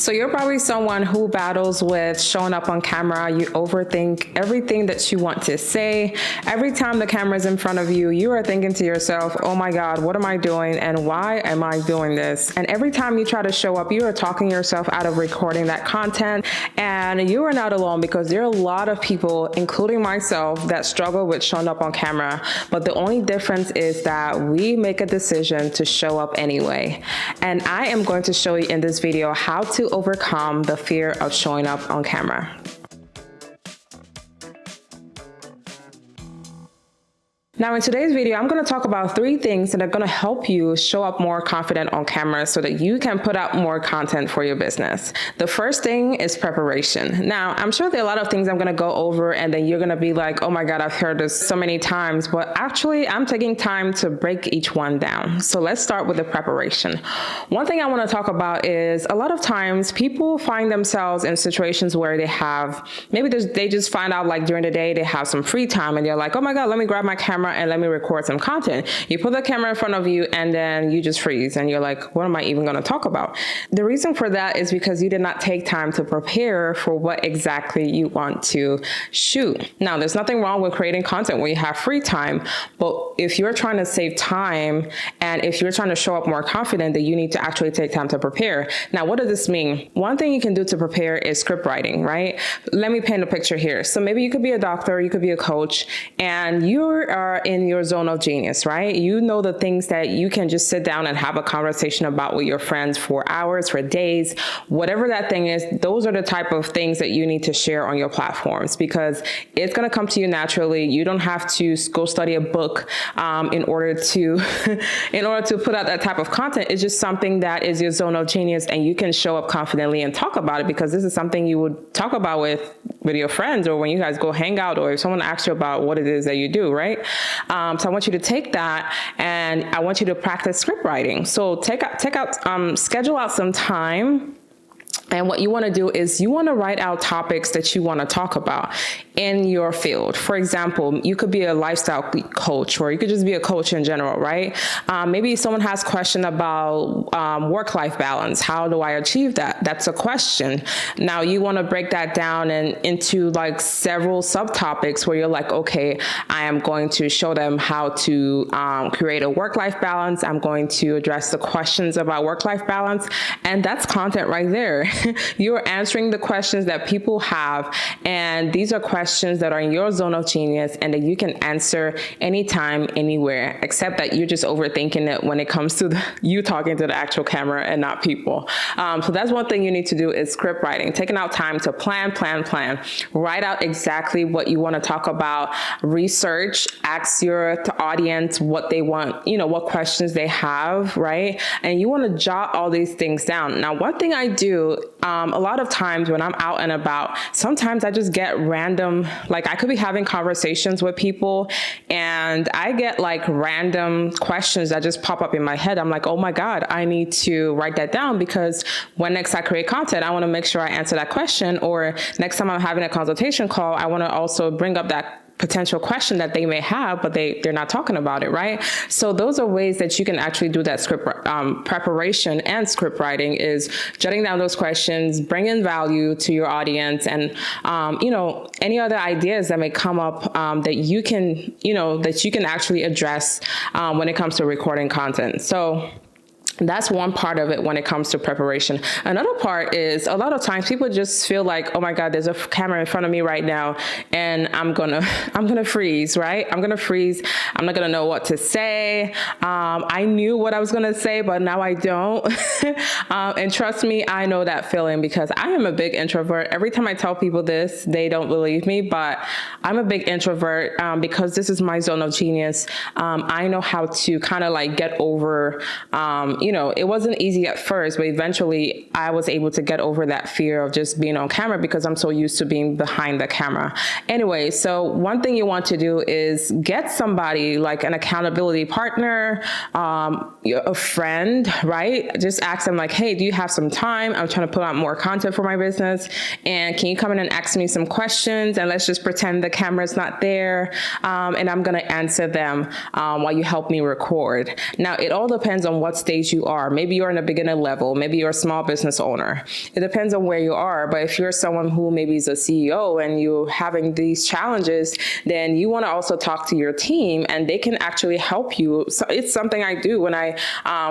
So you're probably someone who battles with showing up on camera. You overthink everything that you want to say. Every time the camera is in front of you, you are thinking to yourself, oh my God, what am I doing? And why am I doing this? And every time you try to show up, you are talking yourself out of recording that content. And you are not alone, because there are a lot of people, including myself, that struggle with showing up on camera. But the only difference is that we make a decision to show up anyway. And I am going to show you in this video how to overcome the fear of showing up on camera. Now, in today's video, I'm going to talk about 3 things that are going to help you show up more confident on camera so that you can put out more content for your business. The first thing is preparation. Now, I'm sure there are a lot of things I'm going to go over and then you're going to be like, oh my God, I've heard this so many times, but actually I'm taking time to break each one down. So let's start with the preparation. One thing I want to talk about is a lot of times people find themselves in situations where they just find out like during the day they have some free time and they're like, oh my God, let me grab my camera and let me record some content. You put the camera in front of you and then you just freeze and you're like, what am I even going to talk about? The reason for that is because you did not take time to prepare for what exactly you want to shoot. Now, there's nothing wrong with creating content when you have free time, but if you're trying to save time and if you're trying to show up more confident, then you need to actually take time to prepare. Now, what does this mean? One thing you can do to prepare is script writing, right? Let me paint a picture here. So maybe you could be a doctor, you could be a coach, and you are in your zone of genius, right? You know the things that you can just sit down and have a conversation about with your friends for hours, for days, whatever that thing is. Those are the type of things that you need to share on your platforms because it's going to come to you naturally. You don't have to go study a book in order to put out that type of content. It's just something that is your zone of genius and you can show up confidently and talk about it because this is something you would talk about with your friends or when you guys go hang out or if someone asks you about what it is that you do, right? So I want you to take that and I want you to practice script writing. So schedule out some time. And what you want to do is you want to write out topics that you want to talk about in your field. For example, you could be a lifestyle coach or you could just be a coach in general, right? Maybe someone has a question about work-life balance. How do I achieve that? That's a question. Now you want to break that down into like several subtopics where you're like, okay, I am going to show them how to create a work-life balance. I'm going to address the questions about work-life balance. And that's content right there. You're answering the questions that people have, and these are questions that are in your zone of genius and that you can answer anytime, anywhere, except that you're just overthinking it when it comes to you talking to the actual camera and not people. So that's one thing you need to do is script writing, taking out time to plan. Write out exactly what you want to talk about, research, ask your audience what they want, what questions they have, right? And you want to jot all these things down. Now, one thing I do a lot of times when I'm out and about, sometimes I just get random, like I could be having conversations with people and I get like random questions that just pop up in my head. I'm like, oh my God, I need to write that down because when next I create content, I want to make sure I answer that question, or next time I'm having a consultation call, I want to also bring up that potential question that they may have, but they're not talking about it, right? So those are ways that you can actually do that script preparation and script writing is jotting down those questions, bringing value to your audience, and any other ideas that may come up that you can actually address when it comes to recording content. So that's one part of it when it comes to preparation. Another part is a lot of times people just feel like, oh my God, there's a camera in front of me right now and I'm gonna freeze, right? I'm gonna freeze. I'm not gonna know what to say. I knew what I was gonna say, but now I don't. And trust me, I know that feeling because I am a big introvert. Every time I tell people this, they don't believe me, but I'm a big introvert because this is my zone of genius. I know how to kind of like get over, it wasn't easy at first, but eventually I was able to get over that fear of just being on camera because I'm so used to being behind the camera. Anyway, so one thing you want to do is get somebody like an accountability partner, a friend, right? Just ask them like, hey, do you have some time? I'm trying to put out more content for my business. And can you come in and ask me some questions? And let's just pretend the camera's not there. And I'm going to answer them while you help me record. Now, it all depends on what stage you are. Maybe you're in a beginner level. Maybe you're a small business owner. It depends on where you are. But if you're someone who maybe is a CEO and you're having these challenges, then you want to also talk to your team and they can actually help you. So it's something I do when I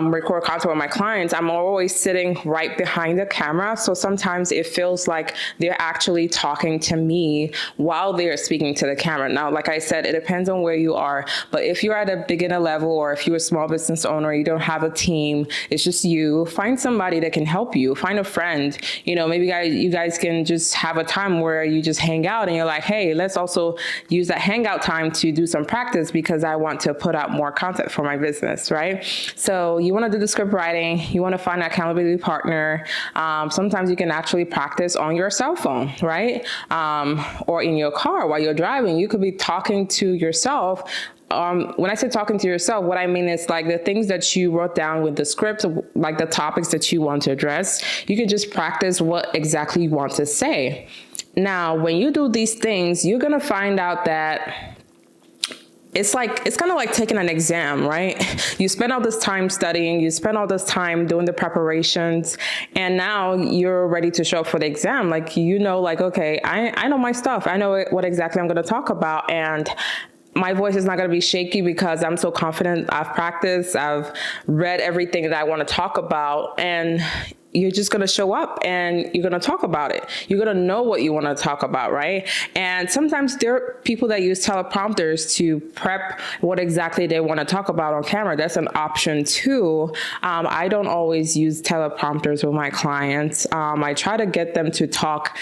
record content with my clients. I'm always sitting right behind the camera. So sometimes it feels like they're actually talking to me while they're speaking to the camera. Now, like I said, it depends on where you are. But if you're at a beginner level, or if you're a small business owner, you don't have a team, it's just you, find somebody that can help you. Find a friend. Maybe you guys can just have a time where you just hang out and you're like, hey, let's also use that hangout time to do some practice because I want to put out more content for my business, right? So you want to do the script writing. You want to find an accountability partner. Sometimes you can actually practice on your cell phone, right? Or in your car while you're driving. You could be talking to yourself. When I say talking to yourself, what I mean is like the things that you wrote down with the script, like the topics that you want to address, you can just practice what exactly you want to say. Now, when you do these things, you're going to find out that it's kind of like taking an exam, right? You spend all this time studying, you spend all this time doing the preparations, and now you're ready to show up for the exam. Like, okay, I know my stuff. I know what exactly I'm going to talk about. And my voice is not going to be shaky because I'm so confident. I've practiced. I've read everything that I want to talk about. And you're just going to show up and you're going to talk about it. You're going to know what you want to talk about, right? And sometimes there are people that use teleprompters to prep what exactly they want to talk about on camera. That's an option too. I don't always use teleprompters with my clients. I try to get them to talk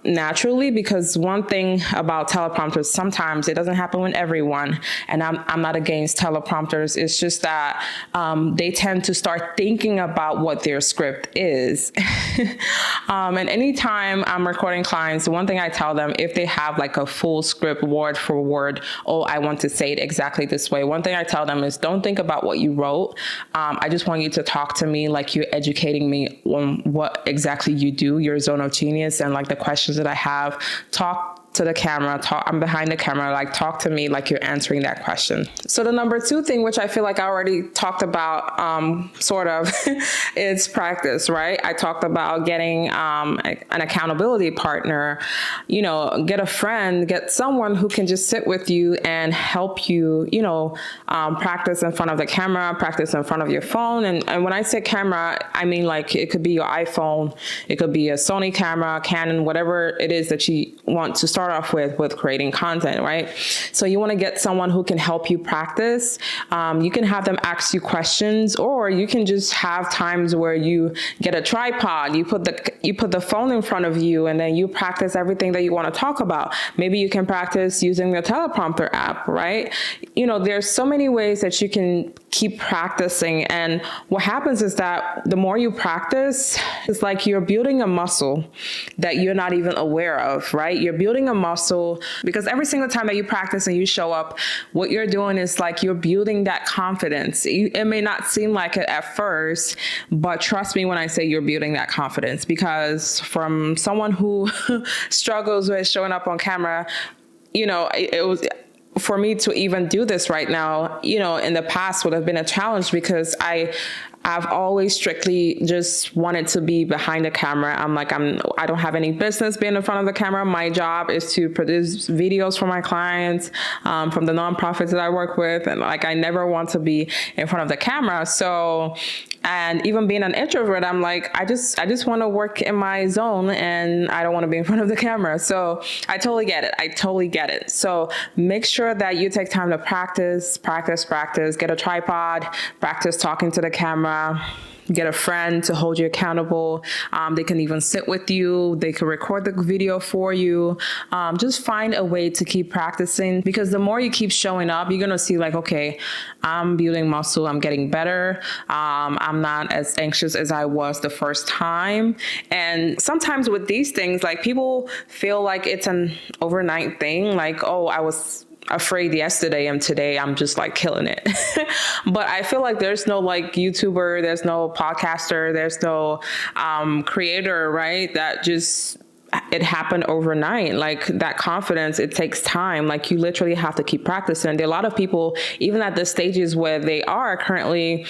naturally, because one thing about teleprompters, sometimes it doesn't happen with everyone. And I'm not against teleprompters. It's just that they tend to start thinking about what their script is. And anytime I'm recording clients, the one thing I tell them, if they have like a full script word for word, I want to say it exactly this way. One thing I tell them is, don't think about what you wrote. I just want you to talk to me like you're educating me on what exactly you do, your zone of genius, and like the questions that I have. Talk to the camera, I'm behind the camera, like talk to me like you're answering that question. So the number 2 thing, which I feel like I already talked about, sort of, is practice, right? I talked about getting an accountability partner, get a friend, get someone who can just sit with you and help you, practice in front of the camera, practice in front of your phone. And when I say camera, I mean like it could be your iPhone, it could be a Sony camera, Canon, whatever it is that you want to start off with creating content, right? So you want to get someone who can help you practice. You can have them ask you questions, or you can just have times where you get a tripod, you put the phone in front of you, and then you practice everything that you want to talk about. Maybe you can practice using the teleprompter app, right? There's so many ways that you can keep practicing. And what happens is that the more you practice, it's like you're building a muscle that you're not even aware of, right? You're building a muscle because every single time that you practice and you show up, what you're doing is like you're building that confidence. It may not seem like it at first, but trust me when I say you're building that confidence, because from someone who struggles with showing up on camera, it was, for me to even do this right now, in the past would have been a challenge, because I've always strictly just wanted to be behind the camera. I don't have any business being in front of the camera. My job is to produce videos for my clients, from the nonprofits that I work with. And I never want to be in front of the camera. So, and even being an introvert, I'm like, I just want to work in my zone and I don't want to be in front of the camera. So I totally get it. So make sure that you take time to practice, get a tripod, practice talking to the camera. Get a friend to hold you accountable. They can even sit with you. They can record the video for you. Just find a way to keep practicing, because the more you keep showing up, you're going to see like, okay, I'm building muscle. I'm getting better. I'm not as anxious as I was the first time. And sometimes with these things, like people feel like it's an overnight thing. Like, oh, I was afraid yesterday and today I'm just like killing it. But I feel like there's no like YouTuber, there's no podcaster, there's no creator, right? That just, it happened overnight. Like that confidence, it takes time. Like you literally have to keep practicing. There are a lot of people, even at the stages where they are currently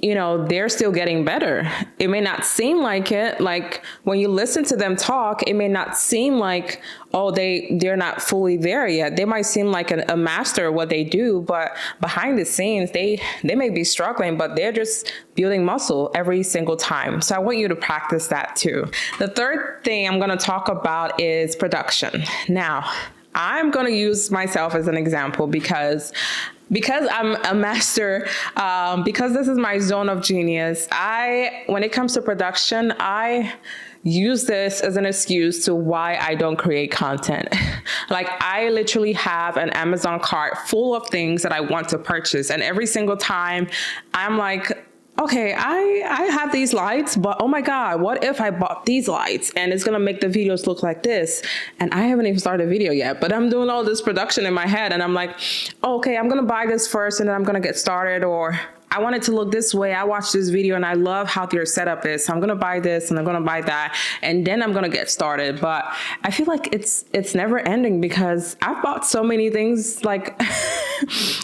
they're still getting better. It may not seem like it. Like when you listen to them talk, it may not seem like, oh, they're not fully there yet. They might seem like a master of what they do, but behind the scenes, they may be struggling, but they're just building muscle every single time. So I want you to practice that too. The third thing I'm going to talk about is production. Now, I'm going to use myself as an example because I'm a master, because this is my zone of genius. When it comes to production, I use this as an excuse to why I don't create content. Like I literally have an Amazon cart full of things that I want to purchase. And every single time I'm like, okay, I have these lights, but oh my God, what if I bought these lights and it's gonna make the videos look like this? And I haven't even started a video yet, but I'm doing all this production in my head and I'm like, okay, I'm gonna buy this first and then I'm gonna get started, or I want it to look this way. I watched this video and I love how their setup is. So I'm going to buy this and I'm going to buy that. And then I'm going to get started. But I feel like it's never ending because I've bought so many things. Like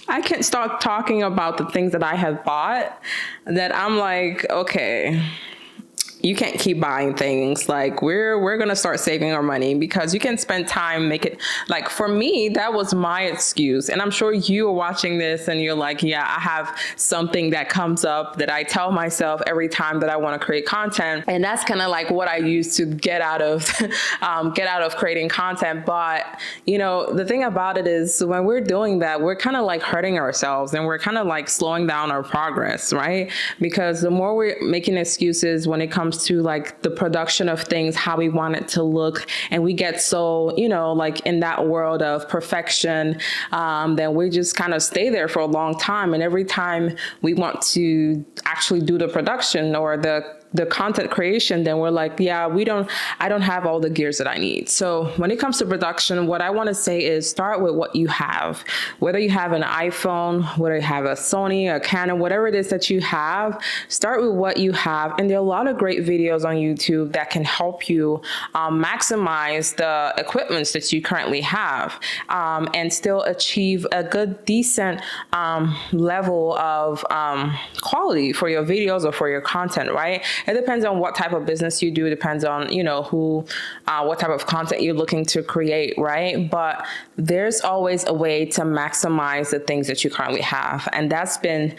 I can't start talking about the things that I have bought that I'm like, okay, you can't keep buying things. Like we're going to start saving our money because you can spend time, make it like, for me, that was my excuse. And I'm sure you are watching this and you're like, yeah, I have something that comes up that I tell myself every time that I want to create content. And that's kind of like what I use to get out of, creating content. But the thing about it is when we're doing that, we're kind of like hurting ourselves and we're kind of like slowing down our progress, right? Because the more we're making excuses when it comes to like the production of things, how we want it to look, and we get so like in that world of perfection, then we just kind of stay there for a long time, and every time we want to actually do the production or the content creation, then we're like, yeah, I don't have all the gears that I need. So when it comes to production, what I want to say is start with what you have. Whether you have an iPhone, whether you have a Sony, a Canon, whatever it is that you have, start with what you have. And there are a lot of great videos on YouTube that can help you maximize the equipments that you currently have, and still achieve a good, decent level of quality for your videos or for your content, right? It depends on what type of business you do. It depends on, what type of content you're looking to create, right? But there's always a way to maximize the things that you currently have. And that's been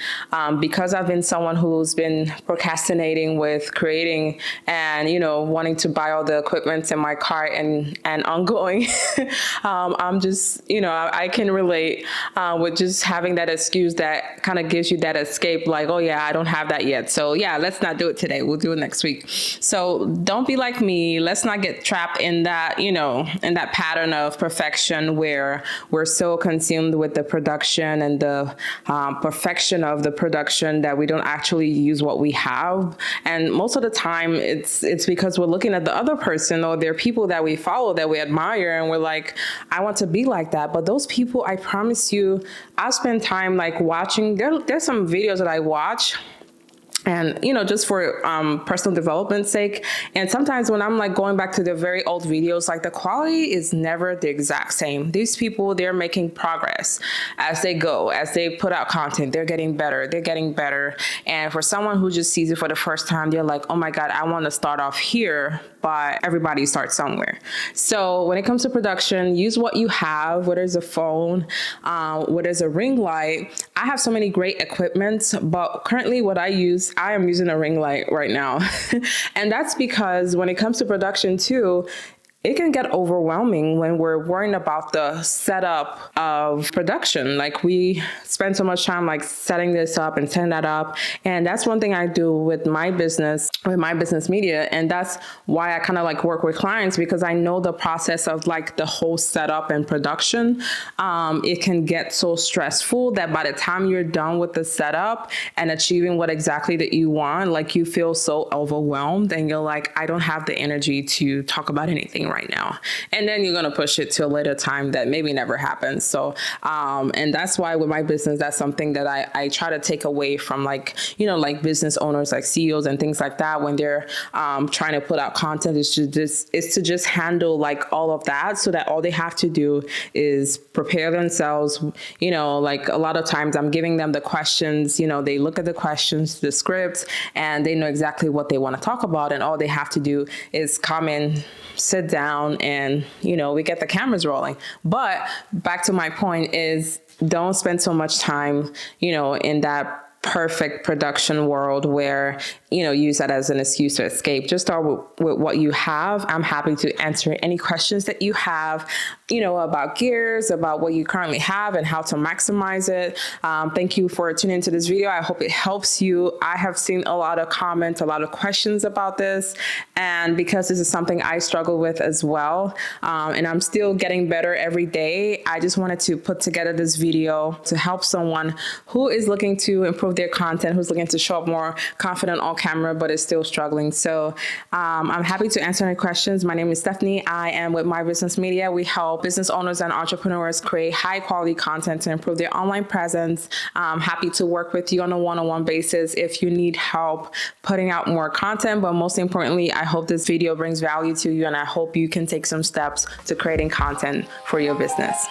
because I've been someone who's been procrastinating with creating and, wanting to buy all the equipment in my cart and ongoing. I'm just, I can relate with just having that excuse that kind of gives you that escape, like, oh yeah, I don't have that yet. So yeah, let's not do it today. We'll do it next week. So don't be like me. Let's not get trapped in that, in that pattern of perfection where we're so consumed with the production and the perfection of the production that we don't actually use what we have. And most of the time it's because we're looking at the other person, or there are people that we follow that we admire, and we're like, I want to be like that. But those people, I promise you, I spend time like watching. There's some videos that I watch, and, just for personal development's sake. And sometimes when I'm like going back to the very old videos, like the quality is never the exact same. These people, they're making progress as they go, as they put out content. They're getting better. And for someone who just sees it for the first time, they're like, oh my God, I want to start off here. But everybody starts somewhere. So when it comes to production, use what you have, whether it's a phone, whether it's a ring light. I have so many great equipment, but currently what I am using a ring light right now. And that's because when it comes to production too, it can get overwhelming when we're worrying about the setup of production. Like we spend so much time like setting this up and setting that up. And that's one thing I do with my business, with MYBusiness Media. And that's why I kind of like work with clients, because I know the process of like the whole setup and production. It can get so stressful that by the time you're done with the setup and achieving what exactly that you want, like you feel so overwhelmed and you're like, I don't have the energy to talk about anything right now. And then you're going to push it to a later time that maybe never happens. So, and that's why with my business, that's something that I try to take away from like business owners, like CEOs and things like that, when they're trying to put out content, is to just handle like all of that, so that all they have to do is prepare themselves. Like a lot of times I'm giving them the questions, they look at the questions, the scripts, and they know exactly what they want to talk about. And all they have to do is come in, sit down, and, we get the cameras rolling. But back to my point is, don't spend so much time, in that perfect production world where, use that as an excuse to escape. Just start with what you have. I'm happy to answer any questions that you have, about gears, about what you currently have and how to maximize it. Thank you for tuning into this video. I hope it helps you. I have seen a lot of comments, a lot of questions about this. And because this is something I struggle with as well, and I'm still getting better every day, I just wanted to put together this video to help someone who is looking to improve their content, who's looking to show up more confident on camera, but is still struggling. So I'm happy to answer any questions. My name is Stephanie. I am with MYBusiness Media. We help business owners and entrepreneurs create high quality content to improve their online presence. I'm happy to work with you on a one-on-one basis if you need help putting out more content. But most importantly, I hope this video brings value to you, and I hope you can take some steps to creating content for your business.